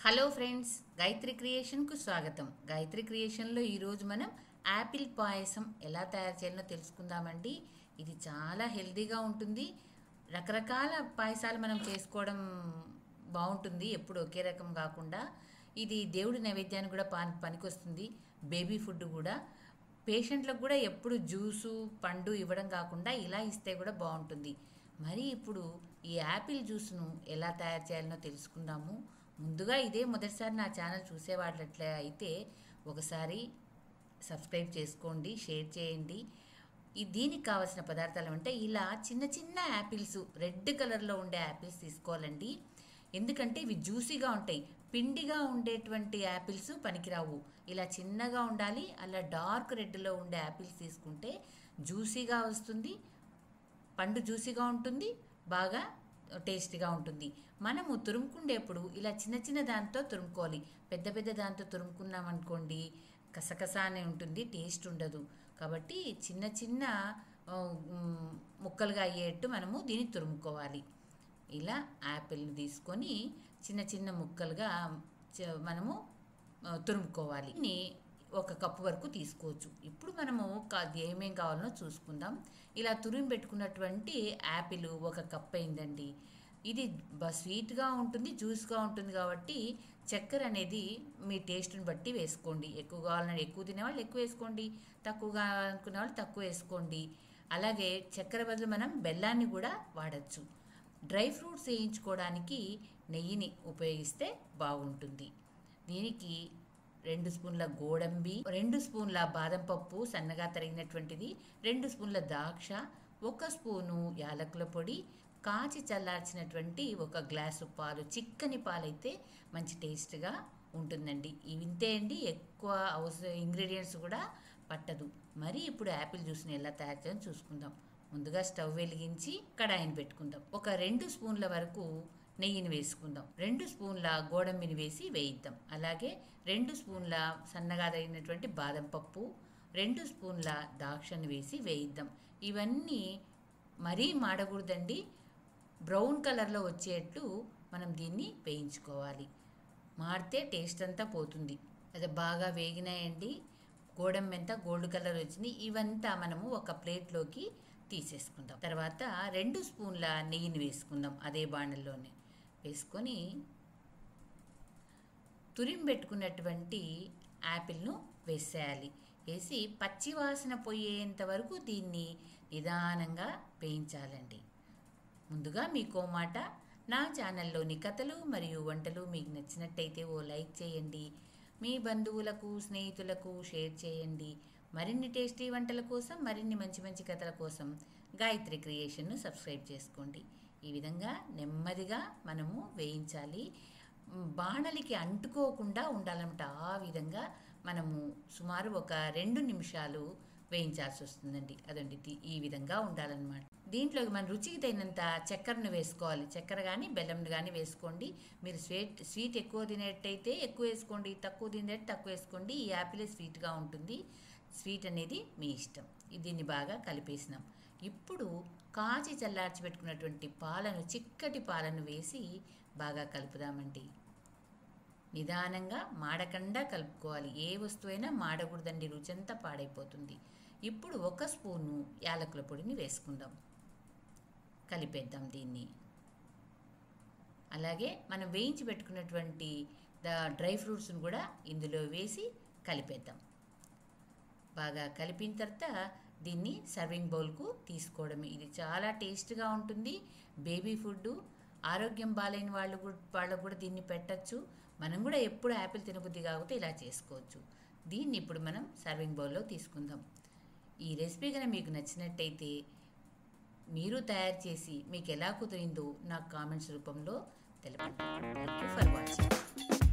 Hello friends, Gayatri క్రియేషన్కు స్వాగతం. గాయత్రి క్రియేషన్లో ఈరోజు మనం యాపిల్ పాయసం ఎలా తయారు చేయాలో తెలుసుకుందామండి. ఇది చాలా హెల్తీగా ఉంటుంది. రకరకాల పాయసాలు మనం చేసుకోవడం బాగుంటుంది, ఎప్పుడు ఒకే రకం కాకుండా. ఇది దేవుడి నైవేద్యానికి కూడా పనికొస్తుంది. బేబీ ఫుడ్ కూడా, పేషెంట్లకు కూడా ఎప్పుడు జ్యూసు పండు ఇవ్వడం కాకుండా ఇలా ఇస్తే కూడా బాగుంటుంది. మరి ఇప్పుడు ఈ యాపిల్ జ్యూస్ను ఎలా తయారు చేయాలో తెలుసుకుందాము. ముందుగా ఇదే మొదటిసారి నా ఛానల్ చూసేవాళ్ళట్లే అయితే ఒకసారి సబ్స్క్రైబ్ చేసుకోండి, షేర్ చేయండి. దీనికి కావాల్సిన పదార్థాలు అంటే ఇలా చిన్న చిన్న యాపిల్స్, రెడ్ కలర్లో ఉండే యాపిల్స్ తీసుకోవాలండి. ఎందుకంటే ఇవి జ్యూసీగా ఉంటాయి. పిండిగా ఉండేటువంటి యాపిల్స్ పనికిరావు, ఇలా చిన్నగా ఉండాలి. అలా డార్క్ రెడ్లో ఉండే యాపిల్స్ తీసుకుంటే జ్యూసీగా వస్తుంది, పండు జ్యూసీగా ఉంటుంది, బాగా టేస్టీగా ఉంటుంది. మనము తురుముకుండేప్పుడు ఇలా చిన్న చిన్న దాంతో తురుముకోవాలి. పెద్ద పెద్ద దాంతో తురుముకున్నాం అనుకోండి, కసకసా అనే ఉంటుంది, టేస్ట్ ఉండదు. కాబట్టి చిన్న చిన్న ముక్కలుగా అయ్యేట్టు మనము దీన్ని తురుముకోవాలి. ఇలా యాపిల్ని తీసుకొని చిన్న చిన్న ముక్కలుగా మనము తురుముకోవాలి. ఒక కప్పు వరకు తీసుకోవచ్చు. ఇప్పుడు మనము ఏమేం కావాలనో చూసుకుందాం. ఇలా తురిమి పెట్టుకున్నటువంటి యాపిల్ ఒక కప్ అయిందండి. ఇది స్వీట్గా ఉంటుంది, జ్యూస్గా ఉంటుంది కాబట్టి చక్కెర అనేది మీ టేస్ట్ని బట్టి వేసుకోండి. ఎక్కువ కావాలని ఎక్కువ తినేవాళ్ళు ఎక్కువ వేసుకోండి, తక్కువగా అనుకునే వాళ్ళు తక్కువ వేసుకోండి. అలాగే చక్కెర బదులు మనం బెల్లాన్ని కూడా వాడచ్చు. డ్రై ఫ్రూట్స్ వేయించుకోవడానికి నెయ్యిని ఉపయోగిస్తే బాగుంటుంది. దీనికి 2 స్పూన్ల గోడంబి, 2 స్పూన్ల బాదం పప్పు సన్నగా తరిగినటువంటిది, 2 స్పూన్ల ద్రాక్ష, 1 స్పూను యాలకుల పొడి, కాచి చల్లార్చినటువంటి 1 గ్లాసు పాలు. చిక్కని పాలైతే మంచి టేస్ట్గా ఉంటుందండి. ఇంతే అండి, ఎక్కువ ఇంగ్రీడియంట్స్ కూడా పట్టదు. మరి ఇప్పుడు యాపిల్ జ్యూస్ని ఎలా తయారు చేయాలో చూసుకుందాం. ముందుగా స్టవ్ వెలిగించి కడాయిని పెట్టుకుందాం. ఒక 2 స్పూన్ల వరకు నెయ్యిని వేసుకుందాం. 2 స్పూన్ల గోడంబిని వేసి వేయిద్దాం. అలాగే 2 స్పూన్ల సన్నగా తగినటువంటి బాదం పప్పు, 2 స్పూన్ల ద్రాక్షను వేసి వేయిద్దాం. ఇవన్నీ మరీ మాడకూడదండి, బ్రౌన్ కలర్లో వచ్చేట్టు మనం దీన్ని వేయించుకోవాలి. మాడితే టేస్ట్ అంతా పోతుంది. అది బాగా వేగినాయండి, గోడంబి అంతా గోల్డ్ కలర్ వచ్చింది. ఇవంతా మనము ఒక ప్లేట్లోకి తీసేసుకుందాం. తర్వాత 2 స్పూన్ల నెయ్యిని వేసుకుందాం. అదే బాణల్లోనే వేసుకొని తురిమి పెట్టుకున్నటువంటి యాపిల్ను వేసేయాలి. వేసి పచ్చివాసన పోయేంత వరకు దీన్ని నిదానంగా వేయించాలండి. ముందుగా మీకో మాట, నా ఛానల్లోని కథలు మరియు వంటలు మీకు నచ్చినట్టయితే ఓ లైక్ చేయండి. మీ బంధువులకు, స్నేహితులకు షేర్ చేయండి. మరిన్ని టేస్టీ వంటల కోసం, మరిన్ని మంచి మంచి కథల కోసం గాయత్రి క్రియేషన్ను సబ్స్క్రైబ్ చేసుకోండి. ఈ విధంగా నెమ్మదిగా మనము వేయించాలి. బాణలికి అంటుకోకుండా ఉండాలన్నమాట. ఆ విధంగా మనము సుమారు ఒక 2 నిమిషాలు వేయించాల్సి వస్తుందండి. అదండి, ఈ విధంగా ఉండాలన్నమాట. దీంట్లో మన రుచికి తగినంత చక్కెరను వేసుకోవాలి. చక్కెర కానీ బెల్లం కానీ వేసుకోండి. మీరు స్వీట్ ఎక్కువ తినేటైతే ఎక్కువ వేసుకోండి, తక్కువ తినేటట్టు తక్కువ వేసుకోండి. ఈ యాపిల్ స్వీట్గా ఉంటుంది. స్వీట్ అనేది మీ ఇష్టం. దీన్ని బాగా కలిపేసినాం. ఇప్పుడు కాచి చల్లార్చి పెట్టుకున్నటువంటి పాలను, చిక్కటి పాలను వేసి బాగా కలుపుదామండి. నిదానంగా, మాడకుండా కలుపుకోవాలి. ఏ వస్తువైనా మాడకూడదండి, రుచి అంతా పాడైపోతుంది. ఇప్పుడు 1 స్పూను యాలకుల పొడిని వేసుకుందాం, కలిపేద్దాం దీన్ని. అలాగే మనం వేయించి పెట్టుకున్నటువంటి డ్రై ఫ్రూట్స్ని కూడా ఇందులో వేసి కలిపేద్దాం. బాగా కలిపిన తర్వాత దీన్ని సర్వింగ్ బౌల్కు తీసుకోవడమే. ఇది చాలా టేస్ట్గా ఉంటుంది. బేబీ ఫుడ్, ఆరోగ్యం బాగాలేని వాళ్ళకు కూడా దీన్ని పెట్టచ్చు. మనం కూడా ఎప్పుడు యాపిల్ తినబుద్ధి కాకపోతే ఇలా చేసుకోవచ్చు. దీన్ని ఇప్పుడు మనం సర్వింగ్ బౌల్లో తీసుకుందాం. ఈ రెసిపీ కనుక మీకు నచ్చినట్టయితే మీరు తయారు చేసి మీకు ఎలా కుదిరిందో నాకు కామెంట్స్ రూపంలో తెలపండి. Thank you for watching.